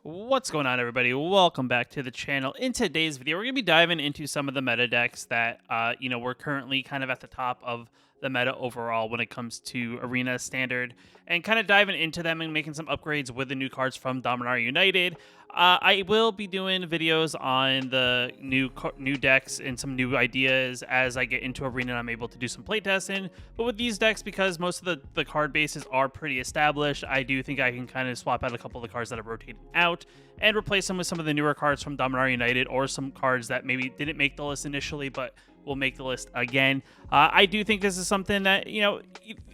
What's going on, everybody? Welcome back to the channel. In today's video, we're going to be diving into some of the meta decks that, we're currently kind of at the top of the meta overall when it comes to Arena Standard, and kind of diving into them and making some upgrades with the new cards from Dominaria United. I will be doing videos on the new decks and some new ideas as I get into Arena and I'm able to do some playtesting. But with these decks, because most of the card bases are pretty established, I do think I can kind of swap out a couple of the cards that are rotating out and replace them with some of the newer cards from Dominaria United, or some cards that maybe didn't make the list initially but will make the list again. I do think this is something that,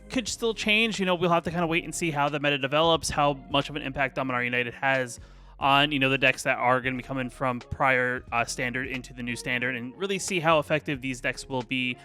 could still change. We'll have to kind of wait and see how the meta develops, how much of an impact Dominaria United has on the decks that are going to be coming from prior standard into the new standard, and really see how effective these decks will be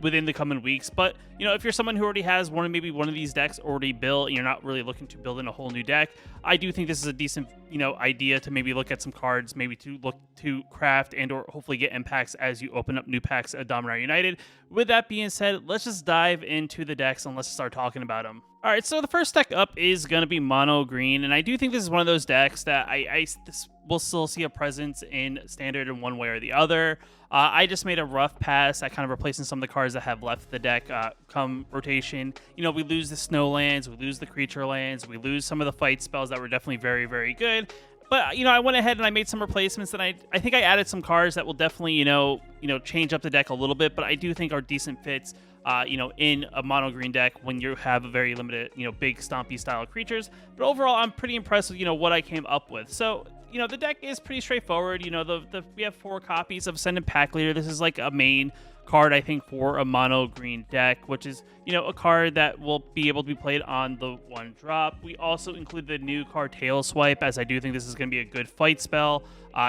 within the coming weeks. But if you're someone who already has maybe one of these decks already built and you're not really looking to build in a whole new deck, I do think this is a decent idea to maybe look at some cards, maybe to look to craft and or hopefully get impacts as you open up new packs at Dominaria United. With that being said, let's just dive into the decks and let's start talking about them. All right, so the first deck up is going to be Mono Green, and I do think this is one of those decks that this will still see a presence in Standard in one way or the other. I just made a rough pass at kind of replacing some of the cards that have left the deck come rotation. We lose the snow lands, we lose the creature lands, we lose some of the fight spells that were definitely very, very good. But, I went ahead and I made some replacements, and I think I added some cards that will definitely, change up the deck a little bit, but I do think are decent fits, in a mono green deck when you have a very limited, big stompy style creatures. But overall, I'm pretty impressed with, what I came up with. So, the deck is pretty straightforward. We have 4 copies of Ascendant Pack Leader. This is like a main card, I think, for a mono green deck, which is, a card that will be able to be played on the 1-drop. We also include the new card Tail Swipe, as I do think this is going to be a good fight spell.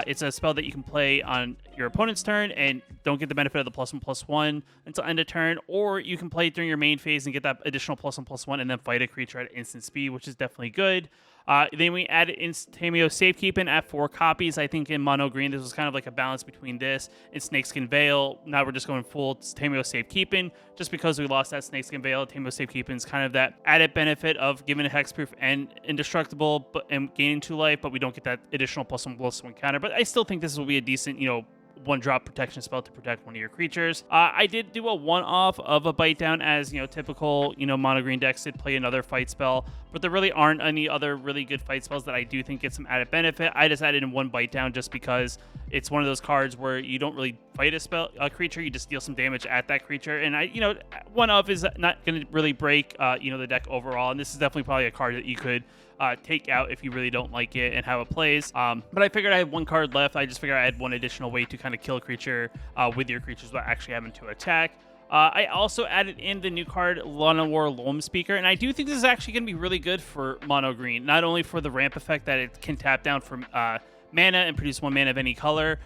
It's a spell that you can play on your opponent's turn and don't get the benefit of the +1/+1 until end of turn, or you can play it during your main phase and get that additional +1/+1 and then fight a creature at instant speed, which is definitely good. Then we added Tameo Safekeeping at 4 copies. I think in Mono Green, this was kind of like a balance between this and Snakeskin Veil. Now we're just going full Tameo Safekeeping. Just because we lost that Snakeskin Veil, Tameo Safekeeping is kind of that added benefit of giving it hexproof and indestructible and gaining 2 life, but we don't get that additional +1/+1 counter. But I still think this will be a decent, 1-drop protection spell to protect one of your creatures. I did do a one-off of a Bite Down, as typical mono green decks did play another fight spell, but there really aren't any other really good fight spells that I do think get some added benefit. I just added in 1 Bite Down just because it's one of those cards where you don't really fight a creature, you just deal some damage at that creature, and one-off is not going to really break the deck overall, and this is definitely probably a card that you could take out if you really don't like it and how it plays. But I figured I had 1 card left. I just figured I had 1 additional way to kind of kill a creature with your creatures without actually having to attack. I also added in the new card Lana War Loam Speaker, and I do think this is actually going to be really good for mono green, not only for the ramp effect that it can tap down from mana and produce 1 mana of any color.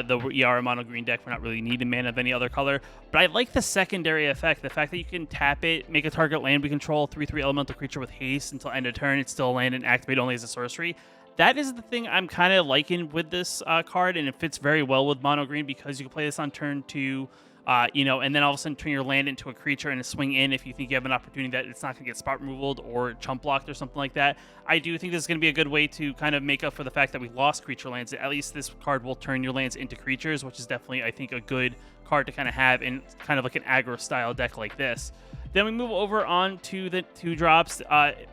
Though we are a mono green deck, we're not really needing mana of any other color. But I like the secondary effect, the fact that you can tap it, make a target land we control 3/3 elemental creature with haste until end of turn. It's still a land and activate only as a sorcery. That is the thing I'm kind of liking with this card, and it fits very well with mono green because you can play this on turn 2. And then all of a sudden turn your land into a creature and swing in if you think you have an opportunity that it's not going to get spot removaled or chump blocked or something like that. I do think this is going to be a good way to kind of make up for the fact that we lost creature lands. At least this card will turn your lands into creatures, which is definitely, I think, a good card to kind of have in kind of like an aggro style deck like this. Then we move over on to the 2-drops.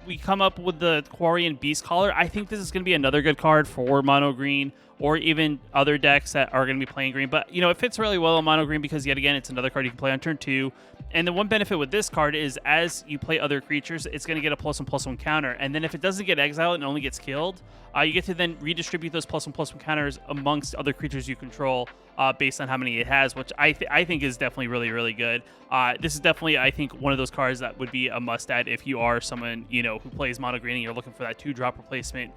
We come up with the Quarian Beast Caller. I think this is going to be another good card for mono green or even other decks that are going to be playing green. But, it fits really well in mono green because, yet again, it's another card you can play on turn 2. And the one benefit with this card is as you play other creatures, it's going to get a +1/+1 counter. And then if it doesn't get exiled and only gets killed, you get to then redistribute those +1/+1 counters amongst other creatures you control based on how many it has, which I think is definitely really, really good. This is definitely, I think, one of those cards that would be a must-add if you are someone, who plays mono green and you're looking for that 2-drop replacement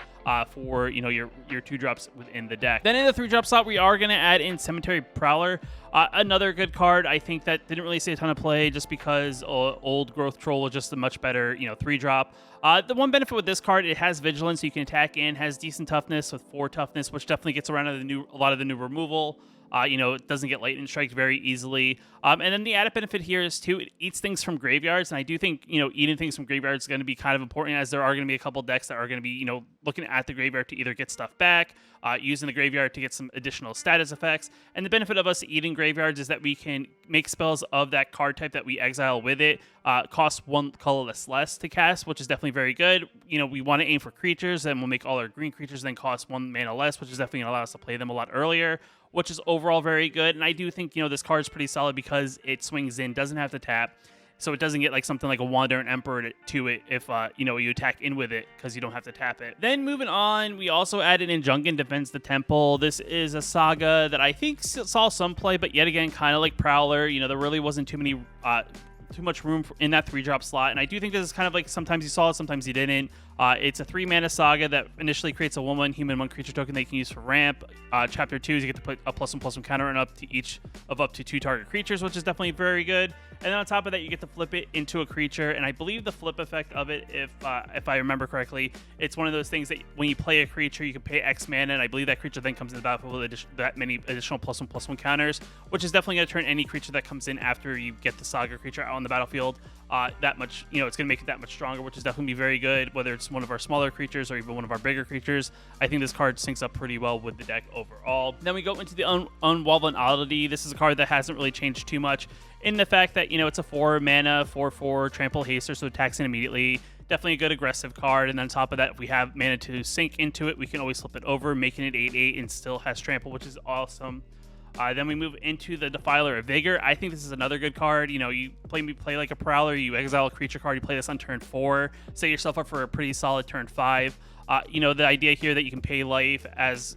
for, your 2-drops within the deck. Then in the 3-drop slot, we are going to add in Cemetery Prowler. Another good card, I think, that didn't really see a ton of play just because Old Growth Troll was just a much better, 3-drop. The one benefit with this card, it has Vigilance, so you can attack in, has decent toughness with 4 toughness, which definitely gets around a lot of the new removal. It doesn't get lightning strike very easily. And then the added benefit here is too, it eats things from graveyards. And I do think, eating things from graveyards is going to be kind of important, as there are going to be a couple decks that are going to be, looking at the graveyard to either get stuff back, using the graveyard to get some additional status effects. And the benefit of us eating graveyards is that we can make spells of that card type that we exile with it cost 1 colorless less to cast, which is definitely very good. We want to aim for creatures, and we'll make all our green creatures then cost 1 mana less, which is definitely going to allow us to play them a lot earlier, which is overall very good. And I do think, this card is pretty solid because it swings in, doesn't have to tap. So it doesn't get like something like a Wander and Emperor to it if, you attack in with it, because you don't have to tap it. Then moving on, we also added in Junkin Defends the Temple. This is a saga that I think saw some play, but yet again, kind of like Prowler, there really wasn't too much room in that 3-drop slot. And I do think this is kind of like, sometimes you saw it, sometimes you didn't. It's a 3-mana saga that initially creates a 1/1 human 1 creature token that you can use for ramp. Chapter 2 is you get to put a +1/+1 counter on up to each of up to 2 target creatures, which is definitely very good. And then on top of that, you get to flip it into a creature. And I believe the flip effect of it, if I remember correctly, it's one of those things that when you play a creature, you can pay X mana, and I believe that creature then comes in the battlefield with that many additional +1/+1 counters, which is definitely going to turn any creature that comes in after you get the saga creature out on the battlefield that much, it's going to make it that much stronger, which is definitely be very good, whether it's one of our smaller creatures or even one of our bigger creatures. I think this card syncs up pretty well with the deck overall. Then we go into the Unwoven Oddity. This is a card that hasn't really changed too much in the fact that, it's a 4-mana, 4/4 trample haster, so attacks in immediately. Definitely a good aggressive card. And then on top of that, if we have mana to sink into it, we can always flip it over, making it 8/8 and still has trample, which is awesome. Then we move into the Defiler of Vigor. I think this is another good card. You play like a Prowler, you exile a creature card, you play this on turn 4, set yourself up for a pretty solid turn 5. The idea here that you can pay life as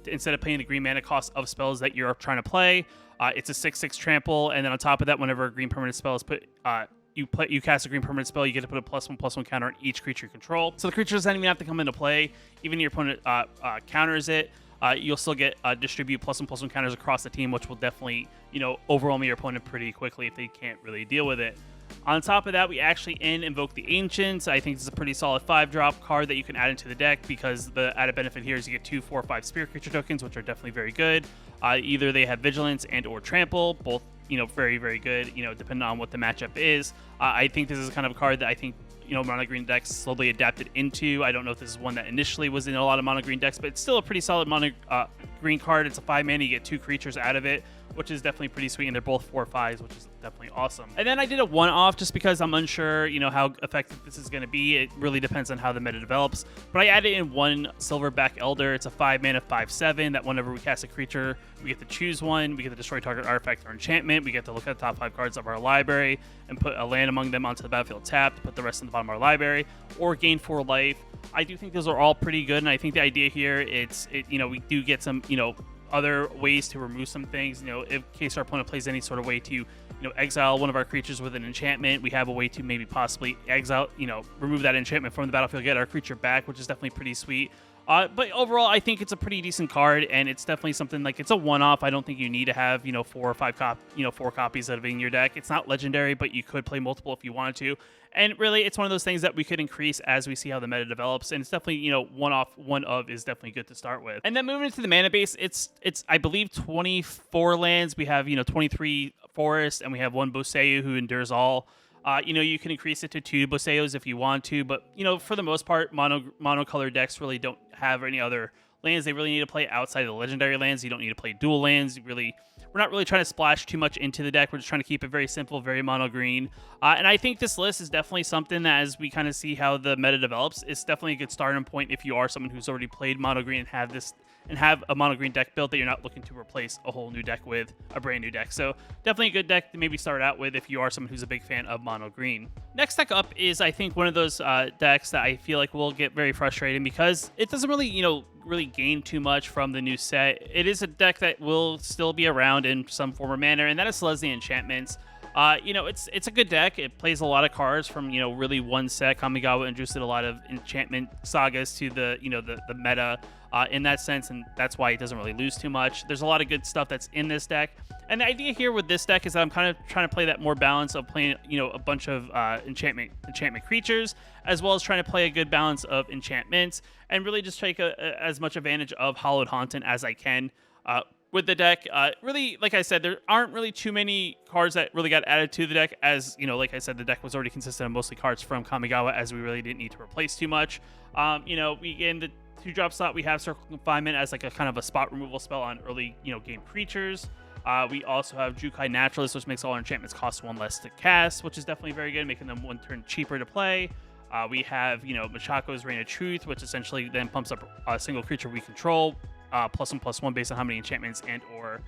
instead of paying the green mana cost of spells that you're trying to play. It's a 6/6 trample, and then on top of that, whenever a green permanent spell is put, you cast a green permanent spell, you get to put a +1/+1 counter on each creature you control. So the creature doesn't even have to come into play. Even your opponent counters it. You'll still get distribute +1/+1 counters across the team, which will definitely, overwhelm your opponent pretty quickly if they can't really deal with it. On top of that, we actually invoke the Ancients. I think this is a pretty solid 5-drop card that you can add into the deck, because the added benefit here is you get 2 4/5 spirit creature tokens, which are definitely very good. Either they have Vigilance and or Trample, both, very, very good, depending on what the matchup is. I think this is kind of a card that I think, mono green decks slowly adapted into. I don't know if this is one that initially was in a lot of mono green decks, but it's still a pretty solid mono green card. It's a 5-mana, you get 2 creatures out of it, which is definitely pretty sweet, and they're both 4/5s, which is definitely awesome. And then I did a one-off just because I'm unsure, how effective this is going to be. It really depends on how the meta develops. But I added in 1 Silverback Elder. It's a 5-mana 5/7 that whenever we cast a creature, we get to choose one. We get to destroy target artifact or enchantment. We get to look at the top 5 cards of our library and put a land among them onto the battlefield tapped, put the rest in the bottom of our library, or gain 4 life. I do think those are all pretty good, and I think the idea here, we do get some, other ways to remove some things. In case our opponent plays any sort of way to, exile one of our creatures with an enchantment, we have a way to maybe possibly exile, remove that enchantment from the battlefield, get our creature back, which is definitely pretty sweet. But overall, I think it's a pretty decent card, and it's definitely something like it's a one-off. I don't think you need to have 4 or 5 4 copies of it in your deck. It's not legendary, but you could play multiple if you wanted to. And really, it's one of those things that we could increase as we see how the meta develops. And it's definitely, one of is definitely good to start with. And then moving into the mana base, it's I believe 24 lands. We have 23 forests, and we have 1 Boseu who endures all. You can increase it to 2 Boseos if you want to, but for the most part, monocolor decks really don't have any other lands they really need to play outside of the legendary lands. You don't need to play dual lands. We're not really trying to splash too much into the deck. We're just trying to keep it very simple, very mono green. And I think this list is definitely something that, as we kind of see how the meta develops, it's definitely a good starting point if you are someone who's already played mono green and have a mono green deck built that you're not looking to replace a whole new deck with a brand new deck. So definitely a good deck to maybe start out with if you are someone who's a big fan of mono green. Next deck up is, I think, one of those decks that I feel like will get very frustrating because it doesn't really, really gain too much from the new set. It is a deck that will still be around in some form or manner, and that is Selesnya Enchantments. It's a good deck. It plays a lot of cards from, really one set. Kamigawa introduced a lot of enchantment sagas to the meta in that sense, and that's why it doesn't really lose too much. There's a lot of good stuff that's in this deck. And the idea here with this deck is that I'm kind of trying to play that more balance of playing, a bunch of enchantment creatures, as well as trying to play a good balance of enchantments, and really just take as much advantage of Hallowed Haunting as I can. with the deck. Really, like I said, there aren't really too many cards that really got added to the deck, as you know, like I said, the deck was already consistent of mostly cards from Kamigawa, as we really didn't need to replace too much. You know, we in the 2-drop slot, we have Circle Confinement as like a kind of a spot removal spell on early, you know, game creatures. We also have Jukai Naturalist, which makes all our enchantments cost 1 less to cast, which is definitely very good, making them 1 turn cheaper to play. We have, you know, Machako's Reign of Truth, which essentially then pumps up a single creature we control, +1/+1 based on how many enchantments and or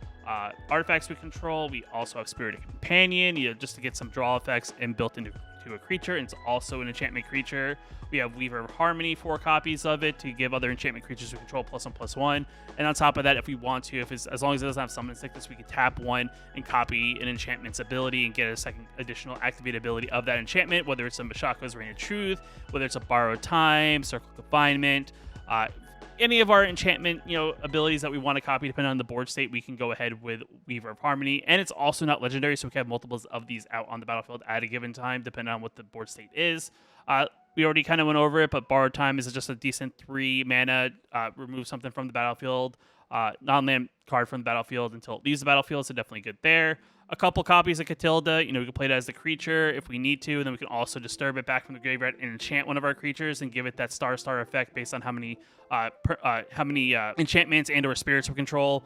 artifacts we control. We also have Spirited Companion, you know, just to get some draw effects and built into a creature, and it's also an enchantment creature. We have Weaver of Harmony, 4 copies of it to give other enchantment creatures we control +1/+1. And on top of that, if we want to, as long as it doesn't have Summon Sickness, we can tap 1 and copy an enchantment's ability and get a second additional activate ability of that enchantment, whether it's a Machako's Reign of Truth, whether it's a Borrowed Time, Circle Confinement, any of our enchantment, you know, abilities that we want to copy depending on the board state, we can go ahead with Weaver of Harmony. And it's also not legendary, so we can have multiples of these out on the battlefield at a given time, depending on what the board state is. We already kind of went over it, but Borrowed Time is just a decent 3 mana, remove something from the battlefield, non-land card from the battlefield until it leaves the battlefield, so definitely good there. A couple copies of Catilda, you know, we can play it as the creature if we need to, and then we can also disturb it back from the graveyard and enchant one of our creatures and give it that star effect based on how many enchantments and or spirits we control.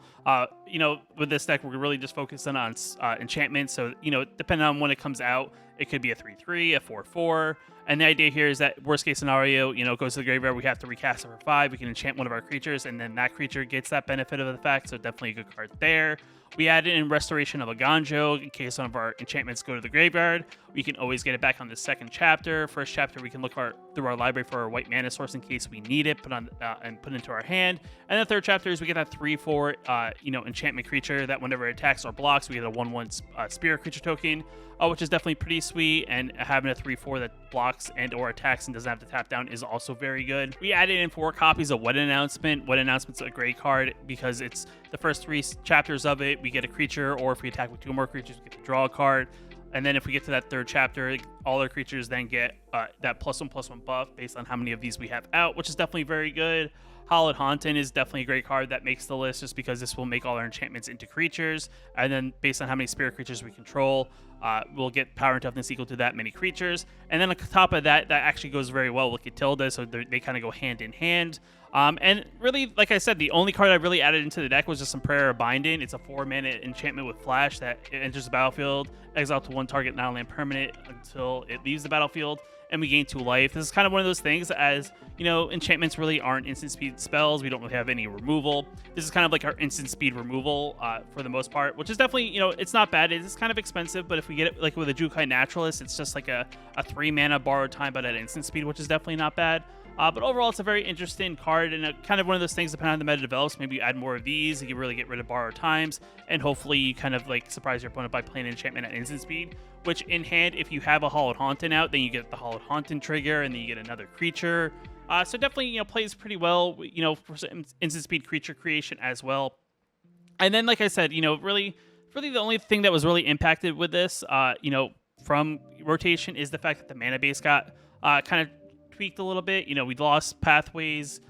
You know, with this deck, we're really just focusing on enchantments, so, you know, depending on when it comes out, it could be a 3/3, a 4/4, and the idea here is that worst case scenario, you know, it goes to the graveyard, we have to recast it for 5, we can enchant one of our creatures, and then that creature gets that benefit of the fact, so definitely a good card there. We added in Restoration of a Ganjo in case some of our enchantments go to the graveyard. We can always get it back on the second chapter. First chapter, we can look through our library for our white mana source in case we need it, and put into our hand. And the third chapter is we get that 3/4, you know, enchantment creature that whenever it attacks or blocks, we get a 1/1 spirit creature token, which is definitely pretty sweet. And having a 3/4 that blocks and or attacks and doesn't have to tap down is also very good. We added in 4 copies of What Announcement. What Announcement's a great card because it's the first 3 chapters of it. We get a creature, or if we attack with 2 more creatures, we get to draw a card. And then if we get to that 3rd chapter, all our creatures then get that +1/+1 buff based on how many of these we have out, which is definitely very good. Hallowed Haunting is definitely a great card that makes the list just because this will make all our enchantments into creatures. And then based on how many spirit creatures we control, we'll get power and toughness equal to that many creatures. And then on top of that, that actually goes very well with Catilda, so they kind of go hand in hand. And really, like I said, the only card I really added into the deck was just some Prayer of Binding. It's a 4-mana enchantment with flash that enters the battlefield, exile to 1 target non-land permanent until it leaves the battlefield, and we gain 2 life. This is kind of one of those things, as you know, enchantments really aren't instant speed spells. We don't really have any removal. This is kind of like our instant speed removal for the most part, which is definitely, you know, it's not bad. It is kind of expensive, but if we get it like with a Jukai Naturalist, it's just like a 3-mana Borrowed Time, but at instant speed, which is definitely not bad. But overall, it's a very interesting card, and kind of one of those things, depending on the meta develops, maybe you add more of these, you can really get rid of Borrowed Times, and hopefully you kind of like surprise your opponent by playing enchantment at instant speed, which in hand, if you have a Hallowed Haunting out, then you get the Hallowed Haunting trigger, and then you get another creature. So definitely, you know, plays pretty well, you know, for instant speed creature creation as well. And then, like I said, you know, really the only thing that was really impacted with this, you know, from rotation is the fact that the mana base got kind of tweaked a little bit. You know, we lost Pathways.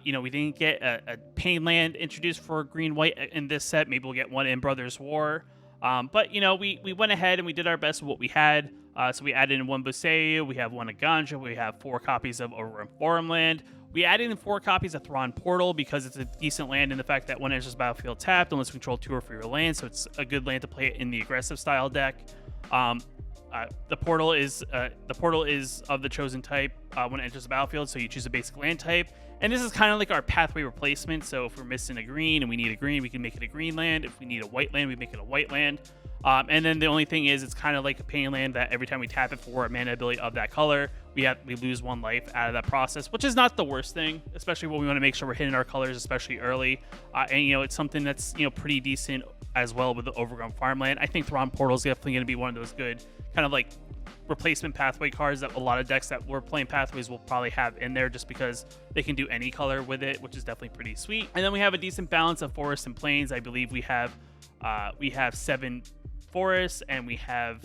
You know, we didn't get a Pain Land introduced for green-white in this set. Maybe we'll get one in Brothers War. But, you know, we went ahead and we did our best with what we had. So we added in 1 Buseyu, we have 1 Aganja, we have 4 copies of Overrun Forum Land. We added in 4 copies of Thrawn Portal because it's a decent land in the fact that when it enters battlefield tapped, unless you control 2 or 3 lands, so it's a good land to play it in the aggressive style deck. The portal is of the chosen type when it enters the battlefield, so you choose a basic land type. And this is kind of like our pathway replacement, so if we're missing a green and we need a green, we can make it a green land. If we need a white land, we make it a white land. And then the only thing is, it's kind of like a pain land that every time we tap it for a mana ability of that color, we lose 1 life out of that process, which is not the worst thing, especially when we want to make sure we're hitting our colors, especially early. And, you know, it's something that's, you know, pretty decent as well with the Overgrown Farmland. I think Thrawn Portal is definitely going to be one of those good kind of like replacement pathway cards that a lot of decks that were playing pathways will probably have in there, just because they can do any color with it, which is definitely pretty sweet. And then we have a decent balance of forests and plains. I believe we have 7 forests and we have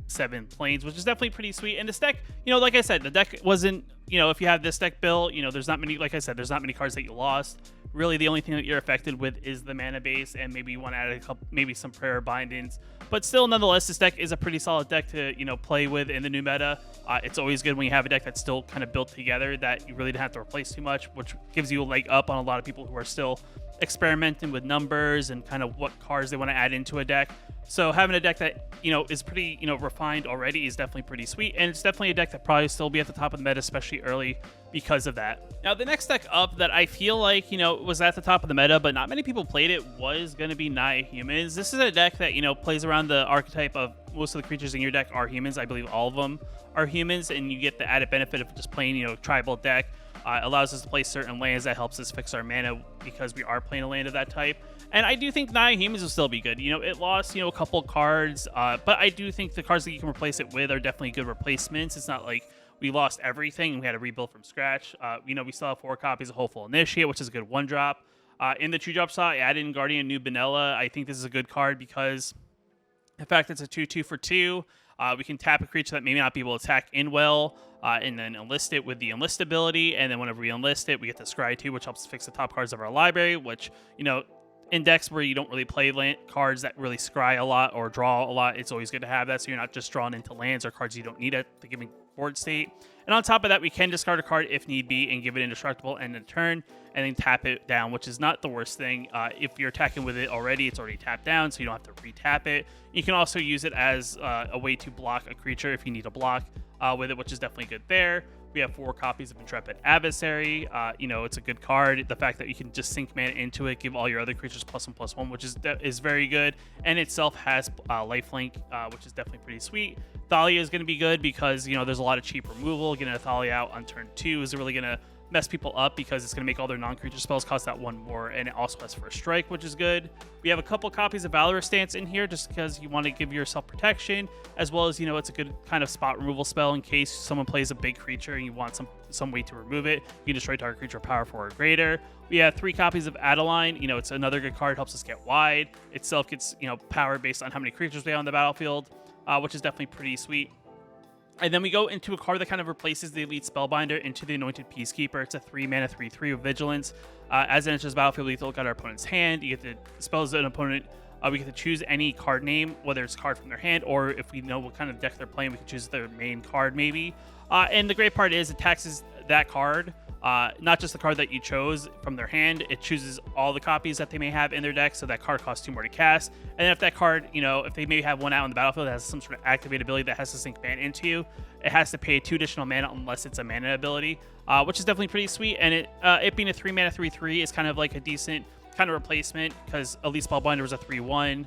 7 plains, which is definitely pretty sweet. And this deck, you know, like I said, the deck wasn't, you know, if you have this deck built, you know, there's not many, like I said, there's not many cards that you lost. Really, the only thing that you're affected with is the mana base, and maybe you want to add a couple, maybe some prayer bindings. But still, nonetheless, this deck is a pretty solid deck to play with in the new meta. It's always good when you have a deck that's still kind of built together that you really don't have to replace too much, which gives you a leg up on a lot of people who are still experimenting with numbers and kind of what cards they want to add into a deck. So having a deck that is pretty refined already is definitely pretty sweet, and it's definitely a deck that probably still be at the top of the meta, especially early, because of that. Now the next deck up that I feel like was at the top of the meta but not many people played it was going to be Naya Humans. This is a deck that plays around the archetype of most of the creatures in your deck are humans. I believe all of them are humans, and you get the added benefit of just playing tribal deck. Allows us to play certain lands that helps us fix our mana because we are playing a land of that type. And I do think Naya Humans will still be good. It lost, a couple cards, but I do think the cards that you can replace it with are definitely good replacements. It's not like we lost everything and we had to rebuild from scratch. We still have 4 copies of Hopeful Initiate, which is a good 1-drop. In the 2-drop slot, I added in Guardian New Benella. I think this is a good card because the fact that it's a 2/2 for 2, we can tap a creature that may not be able to attack in well, and then enlist it with the enlist ability. And then whenever we enlist it, we get the Scry 2, which helps fix the top cards of our library, which, in decks where you don't really play cards that really scry a lot or draw a lot, it's always good to have that, so you're not just drawn into lands or cards you don't need at the given board state. And on top of that, we can discard a card if need be and give it indestructible end of turn, and then tap it down, which is not the worst thing. If you're attacking with it already, it's already tapped down, so you don't have to re-tap it. You can also use it as a way to block a creature if you need a block with it, which is definitely good there. We have 4 copies of Intrepid Adversary. It's a good card. The fact that you can just sink mana into it, give all your other creatures +1/+1, which is very good. And itself has lifelink, which is definitely pretty sweet. Thalia is going to be good because, there's a lot of cheap removal. Getting a Thalia out on turn 2 is really going to mess people up because it's going to make all their non-creature spells cost that 1 more, and it also has First Strike, which is good. We have a couple copies of Valorous Stance in here just because you want to give yourself protection, as well as, it's a good kind of spot removal spell in case someone plays a big creature and you want some way to remove it. You can destroy target creature power 4 or greater. We have 3 copies of Adeline. It's another good card, helps us get wide. Itself gets, power based on how many creatures we have on the battlefield, which is definitely pretty sweet. And then we go into a card that kind of replaces the Elite Spellbinder into the Anointed Peacekeeper. It's a 3-mana 3/3 with Vigilance. As it enters the battlefield, we look at our opponent's hand. You get to spells an opponent. We get to choose any card name, whether it's a card from their hand, or if we know what kind of deck they're playing, we can choose their main card maybe. And the great part is it taxes that card, not just the card that you chose from their hand. It chooses all the copies that they may have in their deck, so that card costs 2 more to cast. And if that card, if they maybe have one out on the battlefield that has some sort of activate ability that has to sink mana into you, it has to pay 2 additional mana unless it's a mana ability, which is definitely pretty sweet. And it being a 3-mana 3/3 is kind of like a decent kind of replacement because Elite Spellbinder was a 3/1.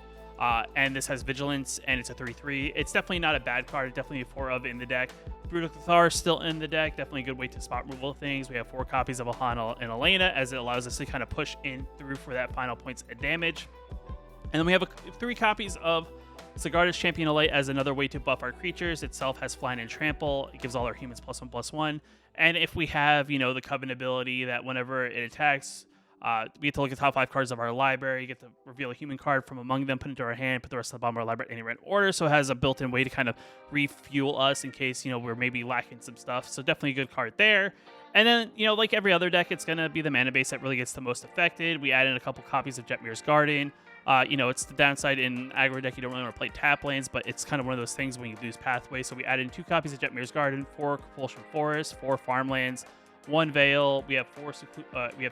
And this has Vigilance, and it's a 3/3. It's definitely not a bad card. Definitely a 4 of in the deck. Brutal Cathar is still in the deck. Definitely a good way to spot removal things. We have 4 copies of Ahana and Elena, as it allows us to kind of push in through for that final points of damage. And then we have 3 copies of Sigarda's Champion of Light as another way to buff our creatures. Itself has Flying and Trample. It gives all our humans +1/+1. And if we have, the Coven ability that whenever it attacks, we get to look at the top 5 cards of our library, get to reveal a human card from among them, put it into our hand, put the rest of the bottom of our library in any random order, so it has a built-in way to kind of refuel us in case, we're maybe lacking some stuff, so definitely a good card there. And then, like every other deck, it's going to be the mana base that really gets the most affected. We added a couple copies of Jetmir's Garden. It's the downside in aggro deck, you don't really want to play tap lands, but it's kind of one of those things when you lose pathway, so we added in 2 copies of Jetmir's Garden, 4 Compulsion Forest, 4 farmlands, 1 Veil. We have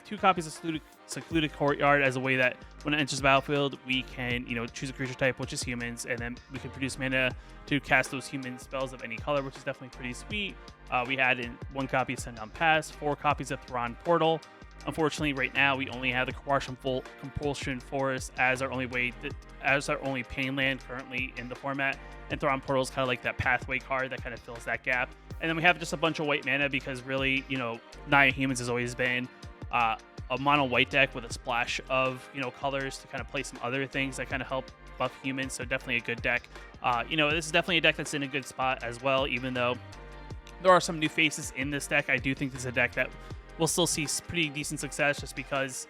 2 copies of Secluded Courtyard as a way that when it enters the battlefield, we can, choose a creature type, which is humans, and then we can produce mana to cast those human spells of any color, which is definitely pretty sweet. We had in 1 copy of Sundown Pass, 4 copies of Thrawn Portal. Unfortunately, right now we only have the Compulsion Forest as our only pain land currently in the format, and Thrawn Portal is kind of like that pathway card that kind of fills that gap. And then we have just a bunch of white mana because really, Naya Humans has always been a mono white deck with a splash of colors to kind of play some other things that kind of help buff humans. So definitely a good deck. This is definitely a deck that's in a good spot as well, even though there are some new faces in this deck. I do think this is a deck that will still see pretty decent success just because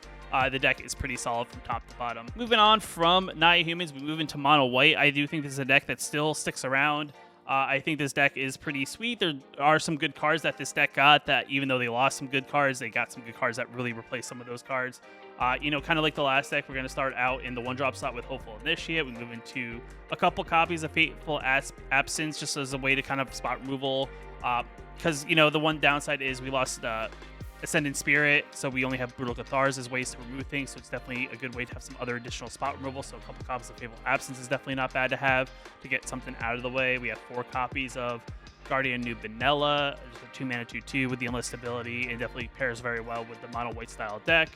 the deck is pretty solid from top to bottom. Moving on from Naya Humans, we move into mono white. I do think this is a deck that still sticks around. I think this deck is pretty sweet. There are some good cards that this deck got that even though they lost some good cards, they got some good cards that really replace some of those cards. You know, kind of like the last deck, we're going to start out in the 1-drop slot with Hopeful Initiate. We move into a couple copies of Fateful Absence just as a way to kind of spot removal. Because, you know, the one downside is we lost Ascendant Spirit, so we only have Brutal Cathars as ways to remove things, so it's definitely a good way to have some other additional spot removal. So a couple copies of Fateful Absence is definitely not bad to have to get something out of the way. We have 4 copies of Guardian New Vanilla, just a 2-mana 2/2 with the Enlist ability, and definitely pairs very well with the mono white style deck.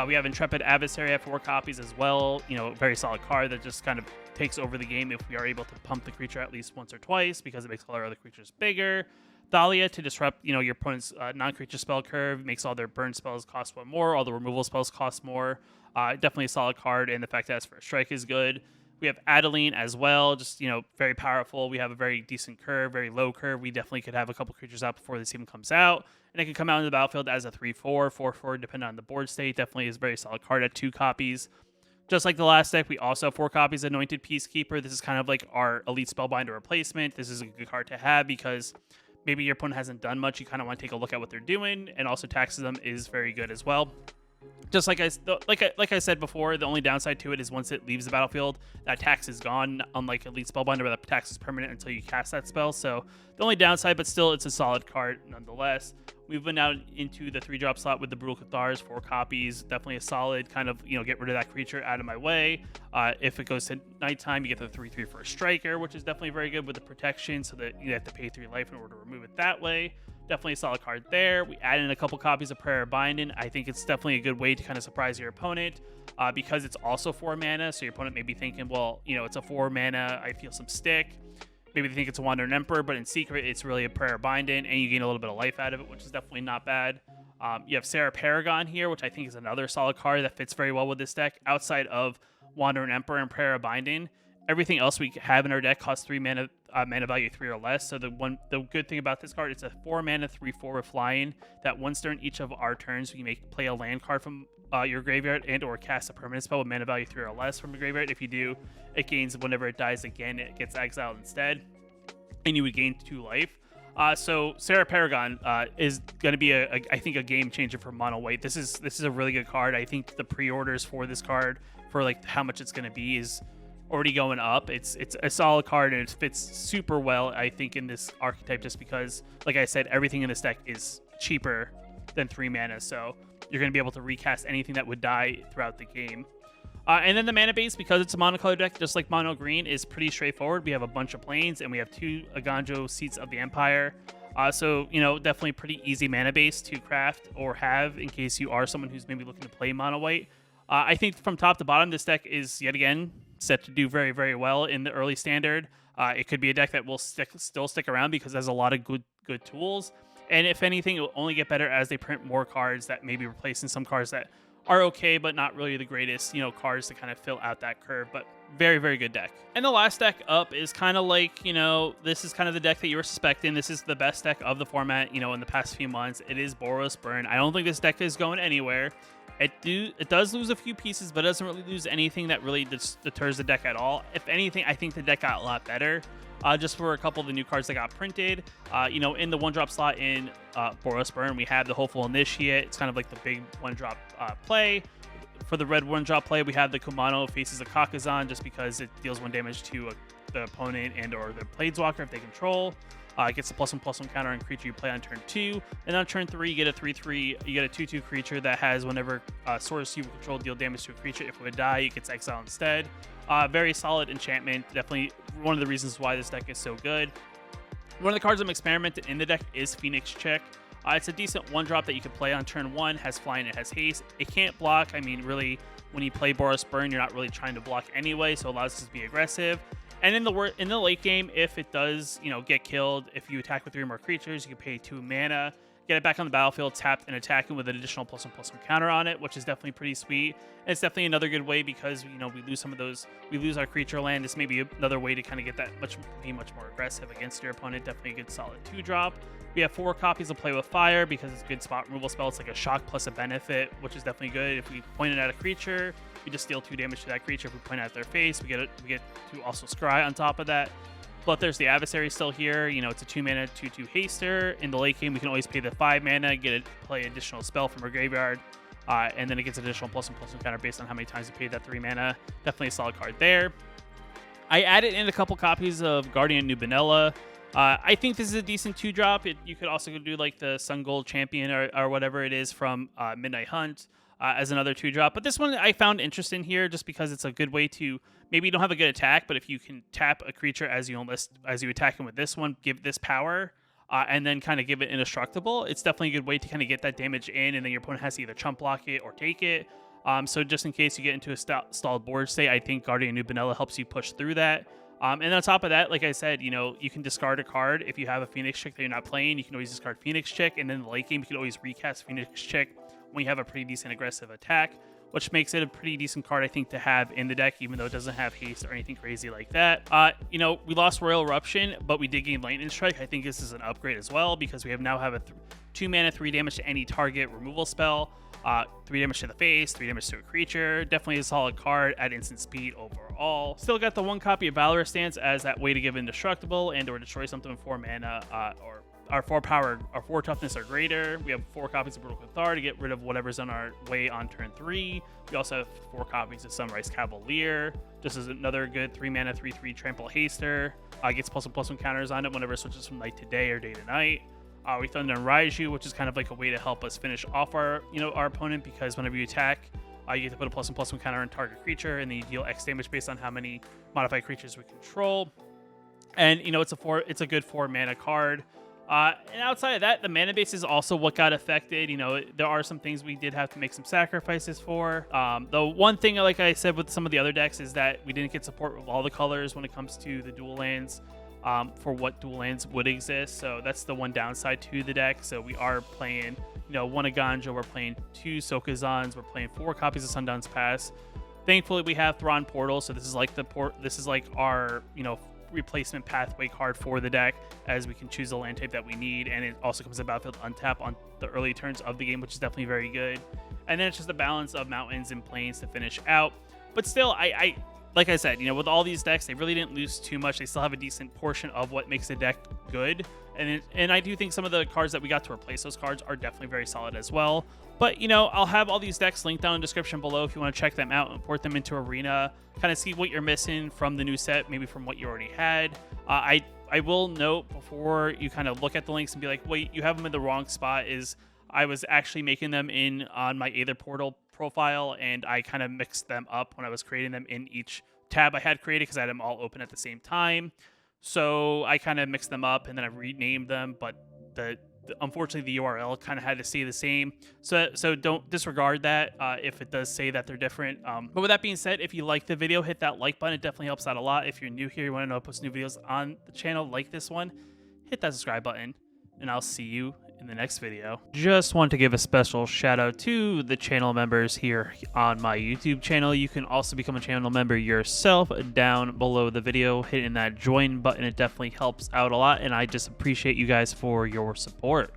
We have Intrepid Adversary at 4 copies as well. You know, very solid card that just kind of takes over the game if we are able to pump the creature at least once or twice because it makes all our other creatures bigger. Thalia to disrupt, you know, your opponent's non-creature spell curve, makes all their burn spells cost 1 more, all the removal spells cost more. Definitely a solid card, and the fact that it's for a strike is good. We have Adeline as well, just, you know, very powerful. We have a very decent curve, very low curve. We definitely could have a couple creatures out before this even comes out. And it can come out into the battlefield as a 3/4, 4/4, depending on the board state. Definitely is a very solid card at 2 copies. Just like the last deck, we also have 4 copies of Anointed Peacekeeper. This is kind of like our Elite Spellbinder replacement. This is a good card to have because maybe your opponent hasn't done much. You kind of want to take a look at what they're doing, and also taxes them is very good as well. Just like I said before, the only downside to it is once it leaves the battlefield, that tax is gone, unlike Elite Spellbinder where that tax is permanent until you cast that spell. So the only downside, but still it's a solid card nonetheless. We've been out into the 3-drop slot with the Brutal Cathars, 4 copies. Definitely a solid kind of, you know, get rid of that creature out of my way. If it goes to nighttime, you get the 3/3 for a striker, which is definitely very good with the protection so that you have to pay 3 life in order to remove it that way. Definitely a solid card there. We add in a couple copies of Prayer of Binding. I think it's definitely a good way to kind of surprise your opponent because it's also 4 mana. So your opponent may be thinking, well, you know, it's a 4 mana. I feel some stick. Maybe they think it's a Wandering Emperor, but in secret, it's really a Prayer of Binding, and you gain a little bit of life out of it, which is definitely not bad. You have Sarah Paragon here, which I think is another solid card that fits very well with this deck. Outside of Wandering Emperor and Prayer of Binding, everything else we have in our deck costs 3 mana, mana value 3 or less. So the good thing about this card, it's a 4 mana 3/4 with flying. That once during each of our turns, we may play a land card from your graveyard and or cast a permanent spell with mana value 3 or less from the graveyard. If you do, it gains whenever it dies again, it gets exiled instead, and you would gain 2 life. So Sarah Paragon is going to be I think a game changer for mono white. This is a really good card. I think the pre-orders for this card for like how much it's going to be is already going up. It's a solid card and it fits super well, I think, in this archetype just because, like I said, everything in this deck is cheaper than 3 mana. So you're going to be able to recast anything that would die throughout the game. And then the mana base, because it's a monocolor deck, just like mono green, is pretty straightforward. We have a bunch of planes, and we have 2 Aganjo Seats of the Empire. So, you know, definitely pretty easy mana base to craft or have in case you are someone who's maybe looking to play mono white. I think from top to bottom, this deck is, yet again, set to do very, very well in the early standard. It could be a deck that will still stick around because it has a lot of good tools. And if anything, it will only get better as they print more cards that may be replacing some cards that are okay, but not really the greatest, you know, cards to kind of fill out that curve. But very, very good deck. And the last deck up is kind of like, you know, this is kind of the deck that you were suspecting. This is the best deck of the format, you know, in the past few months. It is Boros Burn. I don't think this deck is going anywhere. It does lose a few pieces, but it doesn't really lose anything that really deters the deck at all. If anything, I think the deck got a lot better. Just for a couple of the new cards that got printed. You know, in the 1-drop slot in Boros Burn, we have the Hopeful Initiate. It's kind of like the big 1-drop play. For the red 1-drop play, we have the Kumano Faces of Kakazan, just because it deals 1 damage to the opponent and or the Planeswalker if they control. It gets a +1/+1 counter on creature you play on turn 2. And on turn 3, you get a 3/3. You get a 2/2 creature that has whenever source you control deal damage to a creature. If it would die, it gets exiled instead. Very solid enchantment. Definitely one of the reasons why this deck is so good. One of the cards I'm experimenting in the deck is Phoenix Check. It's a decent 1-drop that you can play on turn 1. Has flying, it has haste. It can't block. I mean, really, when you play Boros Burn, you're not really trying to block anyway, so it allows us to be aggressive. And in the late game, if it does, you know, get killed, if you attack with 3 or more creatures, you can pay 2 mana, get it back on the battlefield, tapped and attacking with an additional +1/+1 counter on it, which is definitely pretty sweet. And it's definitely another good way because, you know, we lose some of those, we lose our creature land. This may be another way to kind of get that be much more aggressive against your opponent. Definitely a good solid 2-drop. We have 4 copies of Play with Fire because it's a good spot removal spell. It's like a shock plus a benefit, which is definitely good. If we point it at a creature, we just deal 2 damage to that creature. If we point it at their face, we get to also scry on top of that. Bloodthirst the Adversary still here. You know, it's a 2-mana 2/2 haster. In the late game, we can always pay the 5 mana, play additional spell from our graveyard, and then it gets additional +1/+1 counter based on how many times we paid that 3 mana. Definitely a solid card there. I added in a couple copies of Guardian New Vanilla. I think this is a decent 2-drop. You could also do like the Sun Gold Champion or whatever it is from Midnight Hunt as another 2-drop. But this one I found interesting here just because it's a good way to, maybe you don't have a good attack, but if you can tap a creature as you attack him with this one, give this power, and then kind of give it indestructible, it's definitely a good way to kind of get that damage in, and then your opponent has to either chump block it or take it. So just in case you get into a stalled board state, I think Guardian New Vanilla helps you push through that. And on top of that, like I said, you know, you can discard a card. If you have a Phoenix Chick that you're not playing, you can always discard Phoenix Chick, and then in the late game, you can always recast Phoenix Chick when you have a pretty decent aggressive attack, which makes it a pretty decent card, I think, to have in the deck, even though it doesn't have haste or anything crazy like that. You know, we lost Royal Eruption, but we did gain Lightning Strike. I think this is an upgrade as well, because we now have a 2 mana, 3 damage to any target removal spell, 3 damage to the face, 3 damage to a creature. Definitely a solid card at instant speed overall. Still got the 1 copy of Valorous Stance as that way to give indestructible and or destroy something with 4 mana or our 4 power or 4 toughness or greater. We have 4 copies of Brutal Cathar to get rid of whatever's on our way on turn 3. We also have 4 copies of Sunrise Cavalier. This is another good 3 mana 3/3 Trample Haster. Gets +1/+1 counters on it whenever it switches from night to day or day to night. We Thunder and Raiju, which is kind of like a way to help us finish off our opponent, because whenever you attack, you get to put a +1/+1 counter on target creature, and then you deal X damage based on how many modified creatures we control. And you know, it's a good 4 mana card. And outside of that, the mana base is also what got affected. You know, there are some things we did have to make some sacrifices for. The one thing, like I said with some of the other decks, is that we didn't get support with all the colors when it comes to the dual lands. For what dual lands would exist, so that's the one downside to the deck. So we are playing, you know, 1 Aganja, we're playing 2 Sokazans, we're playing 4 copies of Sundown's Pass. Thankfully, we have Thrawn Portal, so this is like our, you know, replacement pathway card for the deck, as we can choose the land type that we need, and it also comes to battlefield untap on the early turns of the game, which is definitely very good. And then it's just a balance of mountains and plains to finish out. But still, I like I said, you know, with all these decks, they really didn't lose too much. They still have a decent portion of what makes the deck good. And I do think some of the cards that we got to replace those cards are definitely very solid as well. But, you know, I'll have all these decks linked down in the description below if you want to check them out and port them into Arena. Kind of see what you're missing from the new set, maybe from what you already had. I will note before you kind of look at the links and be like, wait, you have them in the wrong spot, is I was actually making them on my Aether Portal profile, and I kind of mixed them up when I was creating them in each tab I had created, because I had them all open at the same time. So I kind of mixed them up, and then I renamed them, but unfortunately the URL kind of had to stay the same. So don't disregard that if it does say that they're different. But with that being said, if you like the video, hit that like button. It definitely helps out a lot. If you're new here, you want to know I post new videos on the channel like this one, hit that subscribe button, and I'll see you in the next video. Just want to give a special shout out to the channel members here on my YouTube channel. You can also become a channel member yourself down below the video, hitting that join button. It definitely helps out a lot, and I just appreciate you guys for your support.